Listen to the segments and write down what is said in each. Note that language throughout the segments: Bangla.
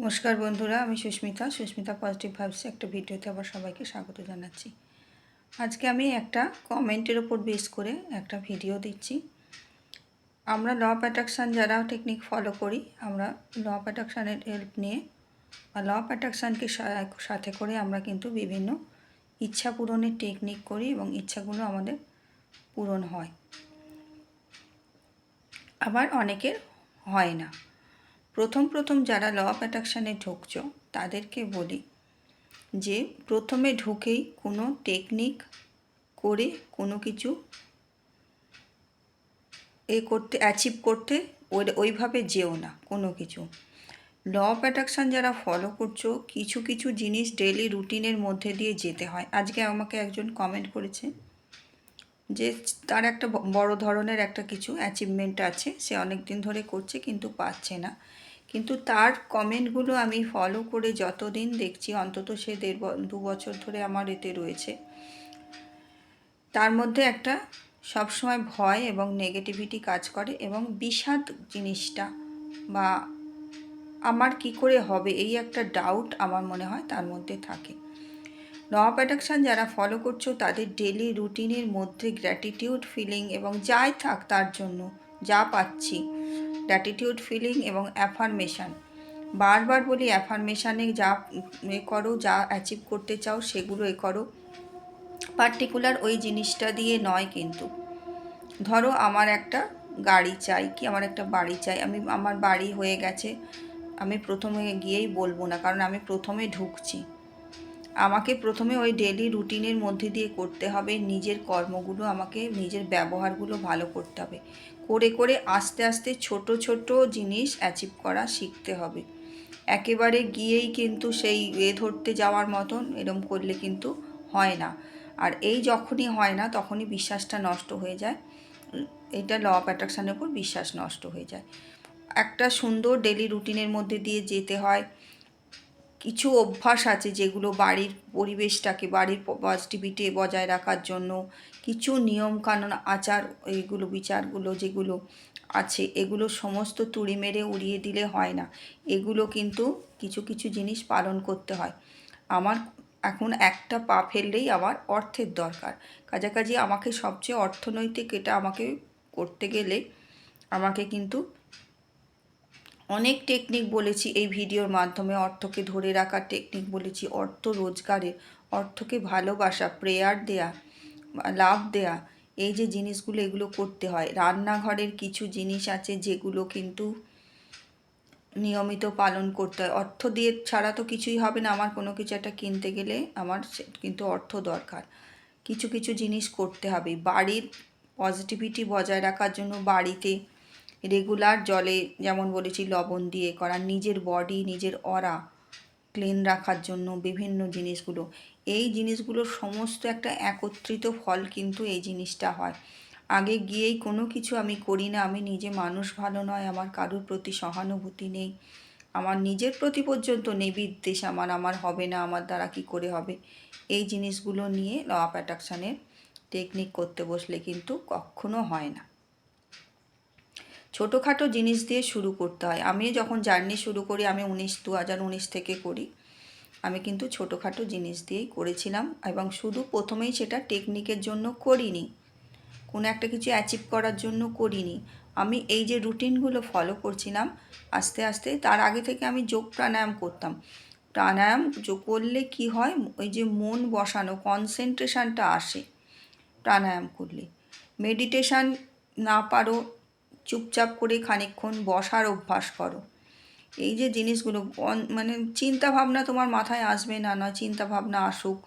নমস্কার বন্ধুরা, আমি সুস্মিতা পজিটিভ ভাইবসে একটা ভিডিওতে আবার সবাইকে স্বাগত জানাচ্ছি। আজকে আমি একটা কমেন্টের ওপর বেস করে একটা ভিডিও দিচ্ছি। আমরা ল অফ অ্যাট্রাকশান যারা টেকনিক ফলো করি, আমরা ল অফ অ্যাট্রাকশানের হেল্প নিয়ে বা ল অফ অ্যাট্রাকশানকে সাথে করে আমরা কিন্তু বিভিন্ন ইচ্ছা পূরণের টেকনিক করি এবং ইচ্ছাগুলো আমাদের পূরণ হয়, আবার অনেকের হয় না। প্রথম যারা ল অফ অ্যাট্রাকশানে ঢুকছো তাদেরকে বলি যে প্রথমে ঢুকেই কোনো টেকনিক করে কোনো কিছু অ্যাচিভ করতে ওইভাবে যেও না। কোনো কিছু ল অফ অ্যাট্রাকশান যারা ফলো করছো, কিছু কিছু জিনিস ডেইলি রুটিনের মধ্যে দিয়ে যেতে হয়। আজকে আমাকে একজন কমেন্ট করেছে যে তার একটা বড় ধরনের একটা কিছু অ্যাচিভমেন্ট আছে, সে অনেক দিন ধরে করছে কিন্তু পাচ্ছে না। কিন্তু তার কমেন্টগুলো আমি ফলো করে যতদিন দেখছি, অন্তত সে 1.5-2 বছর ধরে আমার এতে রয়েছে, তার মধ্যে একটা সবসময় ভয় এবং নেগেটিভিটি কাজ করে এবং বিষাদ জিনিসটা বা আমার কি করে হবে এই একটা ডাউট আমার মনে হয় তার মধ্যে থাকে। ল অফ অ্যাট্রাকশান যারা ফলো করছো তাদের ডেলি রুটিনের মধ্যে গ্র্যাটিটিউড ফিলিং এবং যাই থাক তার জন্য যা পাচ্ছি, গ্র্যাটিটিউড ফিলিং এবং অ্যাফার্মেশান, বারবার বলি অ্যাফার্মেশানে যা করো, যা অ্যাচিভ করতে চাও সেগুলো করো। পার্টিকুলার ওই জিনিসটা দিয়ে নয়, কিন্তু ধরো আমার একটা গাড়ি চাই, কি আমার একটা বাড়ি চাই, আমার বাড়ি হয়ে গেছে, আমি প্রথমে গিয়েই বলবো না, কারণ আমি প্রথমে ঢুকছি। আমাকে প্রথমে ওই ডেলি রুটিনের মধ্যে দিয়ে করতে হবে, নিজের কর্মগুলো আমাকে নিজের ব্যবহারগুলো ভালো করতে হবে, করে করে আস্তে আস্তে ছোট ছোট জিনিস অ্যাচিভ করা শিখতে হবে। একেবারে গিয়েই কিন্তু সেই ধরতে যাওয়ার মতন এরম করলে কিন্তু হয় না। আর এই যখনই হয় না তখনই বিশ্বাসটা নষ্ট হয়ে যায়। এটা ল অফ অ্যাট্রাকশানের উপর বিশ্বাস নষ্ট হয়ে যায়। একটা সুন্দর ডেলি রুটিনের মধ্যে দিয়ে যেতে হয়। কিছু অভ্যাস আছে যেগুলো বাড়ির পরিবেশটাকে, বাড়ির পজিটিভিটি বজায় রাখার জন্য কিছু নিয়মকানুন, আচার, এইগুলো বিচারগুলো যেগুলো আছে, এগুলো সমস্ত তুড়ি মেরে উড়িয়ে দিলে হয় না। এগুলো কিন্তু কিছু কিছু জিনিস পালন করতে হয়। আমার এখন একটা পা ফেললেই আমার অর্থের দরকার, কাছাকাছি আমাকে সবচেয়ে অর্থনৈতিক এটা আমাকে করতে গেলে আমাকে কিন্তু অনেক টেকনিক বলেছি এই ভিডিওর মাধ্যমে, অর্থকে ধরে রাখার টেকনিক বলেছি, অর্থ রোজগারের, অর্থকে ভালোবাসা, প্রেয়ার দেয়া, লাভ দেয়া, এই যে জিনিসগুলো এগুলো করতে হয়। রান্নাঘরের কিছু জিনিস আছে যেগুলো কিন্তু নিয়মিত পালন করতে হয়। অর্থ দিয়ে ছাড়া তো কিছুই হবে না। আমার কোনো কিছু একটা কিনতে গেলে আমার কিন্তু অর্থ দরকার। কিছু কিছু জিনিস করতে হবে বাড়ির পজিটিভিটি বজায় রাখার জন্য। বাড়িতে রেগুলার জলে যেমন বলেছি লবণ দিয়ে করা, নিজের বডি, নিজের অরা ক্লিন রাখার জন্য বিভিন্ন জিনিসগুলো, এই জিনিসগুলোর সমস্ত একটা একত্রিত ফল কিন্তু এই জিনিসটা হয়। আগে গিয়েই কোনো কিছু আমি করি না। আমি নিজে মানুষ ভালো নয়, আমার কারোর প্রতি সহানুভূতি নেই, আমার নিজের প্রতি পর্যন্ত নেই বিদ্বেষ, আমার হবে না, আমার দ্বারা কি করে হবে, এই জিনিসগুলো নিয়ে ল অফ অ্যাট্রাকশানের টেকনিক করতে বসলে কিন্তু কখনো হয় না। ছোটোখাটো জিনিস দিয়ে শুরু করতে হয়। আমি যখন জার্নি শুরু করি, আমি 2019 থেকে করি, আমি কিন্তু ছোটোখাটো জিনিস দিয়েই করেছিলাম এবং শুধু প্রথমেই সেটা টেকনিকের জন্য করিনি, কোনো একটা কিছু অ্যাচিভ করার জন্য করিনি। আমি এই যে রুটিনগুলো ফলো করছিলাম আস্তে আস্তে, তার আগে থেকে আমি যোগ প্রাণায়াম করতাম। প্রাণায়াম করলে কি হয়, ওই যে মন বসানো, কনসেন্ট্রেশনটা আসে প্রাণায়াম করলে। মেডিটেশান না পারো, চুপচাপ করে খানিকক্ষণ বসার অভ্যাস করো। এই যে জিনিসগুলো মানে চিন্তা ভাবনা তোমার মাথায় আসবে না, নয় চিন্তা ভাবনা আসুক,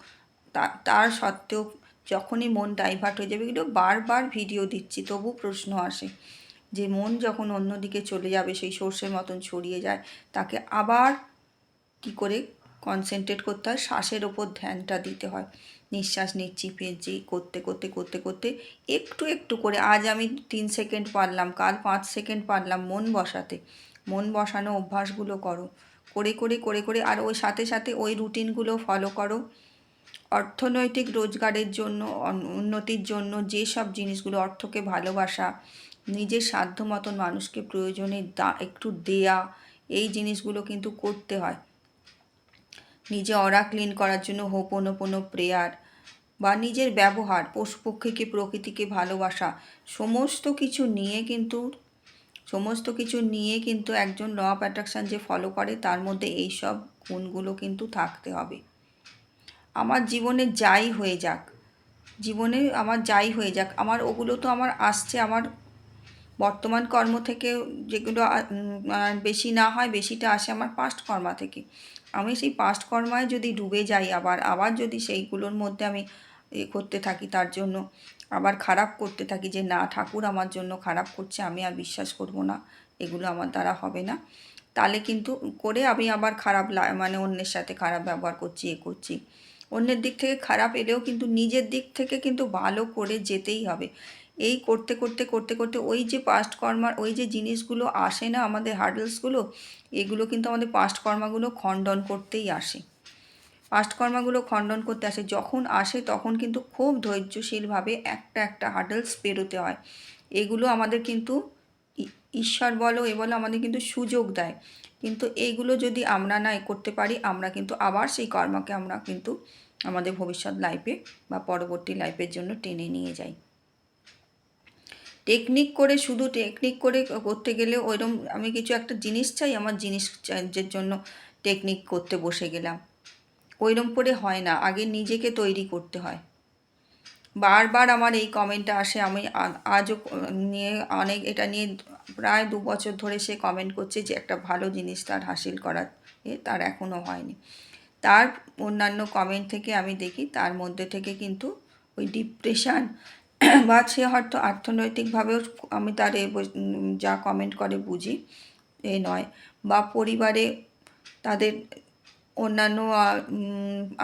তার সত্ত্বেও যখনই মন ডাইভার্ট হয়ে যাবে, এগুলো বারবার ভিডিও দিচ্ছি তবু প্রশ্ন আসে যে মন যখন অন্যদিকে চলে যাবে, সেই সর্ষের মতন ছড়িয়ে যায়, তাকে আবার কি করে কনসেন্ট্রেট করতে হয়, শ্বাসের ওপর ধ্যানটা দিতে হয়। নিঃশ্বাস নিচ্ছি ফেলছি করতে করতে করতে করতে একটু একটু করে, আজ আমি 3 সেকেন্ড পারলাম, কাল 5 সেকেন্ড পারলাম মন বসাতে। মন বসানো অভ্যাসগুলো করো, করে করে করে করে আর ওই সাথে সাথে ওই রুটিনগুলো ফলো করো। অর্থনৈতিক রোজগারের জন্য, উন্নতির জন্য যেসব জিনিসগুলো, অর্থকে ভালোবাসা, নিজের সাধ্য মতন মানুষকে প্রয়োজনে একটু দেয়া, এই জিনিসগুলো কিন্তু করতে হয়। নিজে অরা ক্লিন করার জন্য হোপোনোপোনো প্রেয়ার বা নিজের ব্যবহার, পশু পক্ষীকে প্রকৃতিকে ভালোবাসা, সমস্ত কিছু নিয়ে কিন্তু একজন ল অফ অ্যাট্রাকশান যে ফলো করে তার মধ্যে এই সব গুণগুলো কিন্তু থাকতে হবে। আমার যাই হয়ে যাক আমার ওগুলো তো আমার আসছে, আমার বর্তমান কর্ম থেকে যেগুলো বেশি না হয়, বেশিটা আসে আমার পাস্ট কর্মা থেকে। আমি সেই পাস্ট কর্মায় যদি ডুবে যাই, আবার যদি সেইগুলোর মধ্যে আমি করতে থাকি, তার জন্য আবার খারাপ করতে থাকি যে না ঠাকুর আমার জন্য খারাপ করছে, আমি আর বিশ্বাস করব না, এগুলো আমার দ্বারা হবে না, তাহলে কিন্তু করে আমি আবার মানে অন্যের সাথে খারাপ ব্যবহার করছি। অন্যের দিক থেকে খারাপ এলেও কিন্তু নিজের দিক থেকে কিন্তু ভালো করে যেতেই হবে। এই করতে ওই যে পাস্ট কর্মার ওই যে জিনিসগুলো আসে না, আমাদের হার্ডলসগুলো, এগুলো কিন্তু আমাদের পাস্ট কর্মাগুলো খণ্ডন করতেই আসে। পাস্ট কর্মাগুলো খণ্ডন করতে আসে, যখন আসে তখন কিন্তু খুব ধৈর্যশীলভাবে একটা হার্ডলস পেরোতে হয়। এগুলো আমাদের কিন্তু ঈশ্বর বলো আমাদের কিন্তু সুযোগ দেয়। কিন্তু এইগুলো যদি আমরা না করতে পারি, আমরা কিন্তু আবার সেই কর্মকে আমরা কিন্তু আমাদের ভবিষ্যৎ লাইফে বা পরবর্তী লাইফের জন্য টেনে নিয়ে যাই। শুধু টেকনিক করে করতে গেলে ওইরকম আমি কিছু একটা জিনিস চাই, আমার জিনিসের জন্য টেকনিক করতে বসে গেলাম, ওইরকম করে হয় না। আগে নিজেকে তৈরি করতে হয়। বারবার আমার এই কমেন্টটা আসে, আমি আজও নিয়ে এটা নিয়ে প্রায় 2 বছর ধরে সে কমেন্ট করছে যে একটা ভালো জিনিস তার হাসিল করার তার এখনও হয়নি। তার অন্যান্য কমেন্ট থেকে আমি দেখি তার মধ্যে থেকে কিন্তু ওই ডিপ্রেশান বা সে হয়তো অর্থনৈতিকভাবেও আমি তার যা কমেন্ট করে বুঝি নয়, বা পরিবারে তাদের অন্যান্য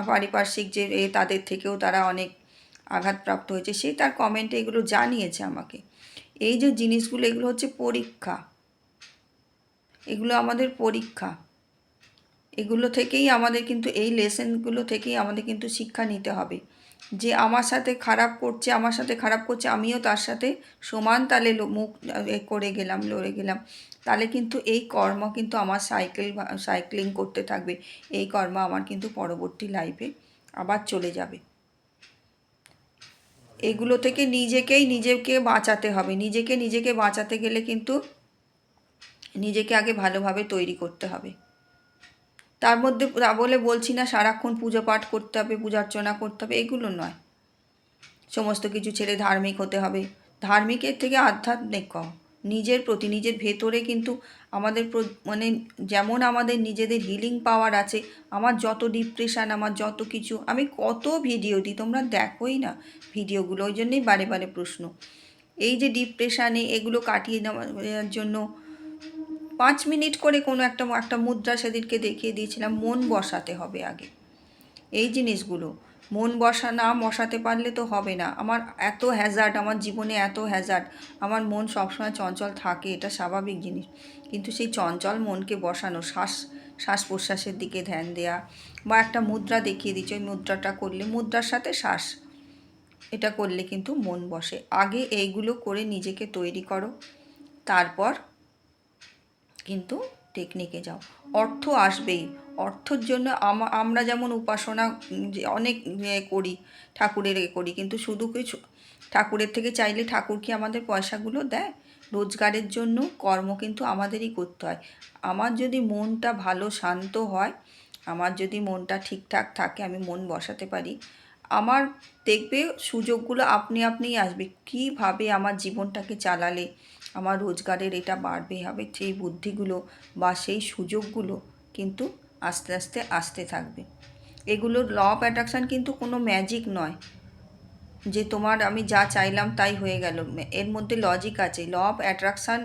পারিপার্শ্বিক যে তাদের থেকেও তারা অনেক আঘাতপ্রাপ্ত হয়েছে, সে তার কমেন্টে এগুলো জানিয়েছে আমাকে। এই যে জিনিসগুলো, এগুলো হচ্ছে পরীক্ষা, এগুলো আমাদের পরীক্ষা। এগুলো থেকেই আমাদের কিন্তু এই লেসনগুলো থেকেই আমাদের কিন্তু শিক্ষা নিতে হবে যে আমার সাথে খারাপ করছে, আমিও তার সাথে সমান তালে লড়ে গেলাম, তাহলে কিন্তু এই কর্ম কিন্তু আমার সাইক্লিং করতে থাকবে। এই কর্ম আমার কিন্তু পরবর্তী লাইফে আবার চলে যাবে। এগুলো থেকে নিজেকে বাঁচাতে হবে। নিজেকে বাঁচাতে গেলে কিন্তু নিজেকে আগে ভালোভাবে তৈরি করতে হবে। তার মধ্যে বলে বলছি না সারাক্ষণ পুজো পাঠ করতে হবে, পূজা অর্চনা করতে হবে, এগুলো নয়। সমস্ত কিছু ছেড়ে ধার্মিক হতে হবে। ধার্মিকের থেকে আধ্যাত্মিক নিজের ভেতরে কিন্তু আমাদের মানে যেমন আমাদের নিজেদের হিলিং পাওয়ার আছে, আমার যত ডিপ্রেশান, আমার যত কিছু, আমি কত ভিডিও দিই, তোমরা দেখোই না ভিডিওগুলো, ওই জন্যই বারে বারে প্রশ্ন। এই যে ডিপ্রেশানে এগুলো কাটিয়ে নেওয়ার জন্য 5 মিনিট করে কোনো একটা মুদ্রা সেদিনকে দেখিয়ে দিয়েছিলাম, মন বসাতে হবে আগে। এই জিনিসগুলো মন বসাতে পারলে তো হবে না। আমার এত হ্যাজার্ড, আমার জীবনে এত হ্যাজার্ড, আমার মন সবসময় চঞ্চল থাকে, এটা স্বাভাবিক জিনিস। কিন্তু সেই চঞ্চল মনকে বসানো, শ্বাস প্রশ্বাসের দিকে ধ্যান দেয়া, বা একটা মুদ্রা দেখিয়ে দিচ্ছে, ওই মুদ্রাটা করলে, মুদ্রার সাথে শ্বাস, এটা করলে কিন্তু মন বসে। আগে এইগুলো করে নিজেকে তৈরি করো, তারপর কিন্তু টেকনিকে যাও। অর্থ আসবেই, অর্থর জন্য আমরা যেমন উপাসনা অনেক করি, ঠাকুরের করি, কিন্তু শুধু কিছু ঠাকুরের থেকে চাইলে ঠাকুর কি আমাদের পয়সাগুলো দেয়? রোজগারের জন্য কর্ম কিন্তু আমাদেরই করতে হয়। আমার যদি মনটা ভালো শান্ত হয়, আমার যদি মনটা ঠিকঠাক থাকে, আমি মন বসাতে পারি, আমার দেখবে সুযোগগুলো আপনিই আসবে। কীভাবে আমার জীবনটাকে চালালে আমার রোজগারের এটা বাড়বে হবে, সেই বুদ্ধিগুলো বা সেই সুযোগগুলো কিন্তু আস্তে আস্তে আসতে থাকবে। এগুলোর ল অফ অ্যাট্রাকশান কিন্তু কোনো ম্যাজিক নয় যে আমি যা চাইলাম তাই হয়ে গেল। এর মধ্যে লজিক আছে। ল অফ অ্যাট্রাকশান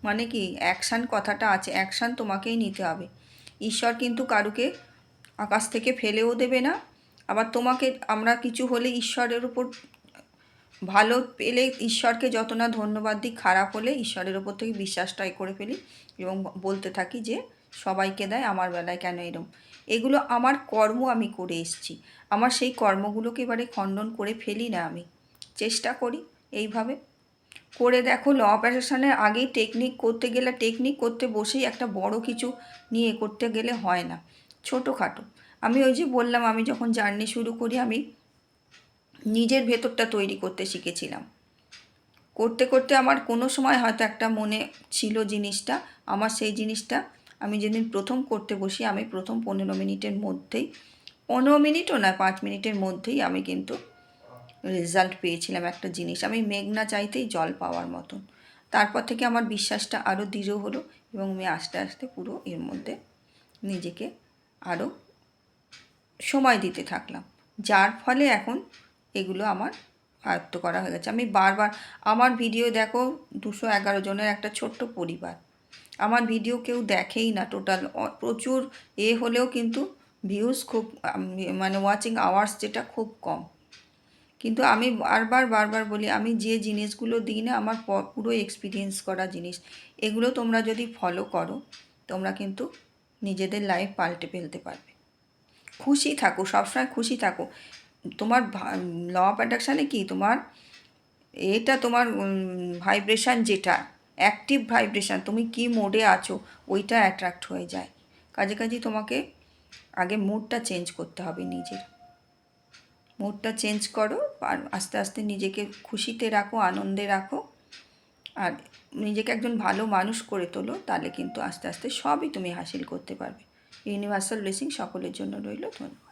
মানে কি, অ্যাকশান কথাটা আছে, অ্যাকশান তোমাকেই নিতে হবে। ঈশ্বর কিন্তু কারুকে আকাশ থেকে ফেলেও দেবে না, আবার আমরা কিছু হলে ঈশ্বরের উপর ভালো পেলে ঈশ্বরকে যত না ধন্যবাদ দিই, খারাপ হলে ঈশ্বরের ওপর থেকে বিশ্বাসটাই করে ফেলি এবং বলতে থাকি যে সবাইকে দেয়, আমার বেলায় কেন এরম। এগুলো আমার কর্ম, আমি করে এসেছি। আমার সেই কর্মগুলোকে এবারে খণ্ডন করে ফেলি না, আমি চেষ্টা করি এইভাবে করে দেখো। ল অফ অ্যাট্রাকশনের আগেই টেকনিক করতে গেলে, টেকনিক করতে বসেই একটা বড় কিছু নিয়ে করতে গেলে হয় না, ছোটোখাটো। আমি ওই যে বললাম, আমি যখন জার্নি শুরু করি আমি নিজের ভেতরটা তৈরি করতে শিখেছিলাম। করতে করতে আমার কোনো সময় হয়তো একটা মনে ছিল জিনিসটা, আমার সেই জিনিসটা আমি যেদিন প্রথম করতে বসি, আমি প্রথম 15 মিনিটের মধ্যেই, 15 মিনিটও না, 5 মিনিটের মধ্যেই আমি কিন্তু রেজাল্ট পেয়েছিলাম। একটা জিনিস আমি মেঘ না চাইতেই জল পাওয়ার মতন। তারপর থেকে আমার বিশ্বাসটা আরও দৃঢ় হলো এবং আমি আস্তে আস্তে পুরো এর মধ্যে নিজেকে আরও সময় দিতে থাকলাম, যার ফলে এখন এগুলো আমার আয়ত্ত করা হয়ে গেছে। আমি বারবার আমার ভিডিও দেখো, 211 জনের একটা ছোট্ট পরিবার। আমার ভিডিও কেউ দেখেই না, টোটাল প্রচুর হলেও কিন্তু ভিউজ খুব, মানে ওয়াচিং আওয়ার্স যেটা খুব কম। কিন্তু আমি বারবার বারবার বলি, আমি যে জিনিসগুলো দিই না, আমার পুরো এক্সপিরিয়েন্স করা জিনিস, এগুলো তোমরা যদি ফলো করো, তোমরা কিন্তু নিজেদের লাইফ পাল্টে ফেলতে পারবে। খুশি থাকো, সবসময় খুশি থাকো। তোমার ল অফ অ্যাট্রাকশানে কি, তোমার এটা তোমার ভাইব্রেশান, যেটা অ্যাক্টিভ ভাইব্রেশান, তুমি কি মোডে আছো ওইটা অ্যাট্রাক্ট হয়ে যায়। কাজে কাজে তোমাকে আগে মুডটা চেঞ্জ করতে হবে, নিজের মুডটা চেঞ্জ করো, আর আস্তে আস্তে নিজেকে খুশিতে রাখো, আনন্দে রাখো, আর নিজেকে একজন ভালো মানুষ করে তোলো। তাহলে কিন্তু আস্তে আস্তে সবই তুমি হাসিল করতে পারবে। ইউনিভার্সাল ব্লেসিং সকলের জন্য রইল। ধন্যবাদ।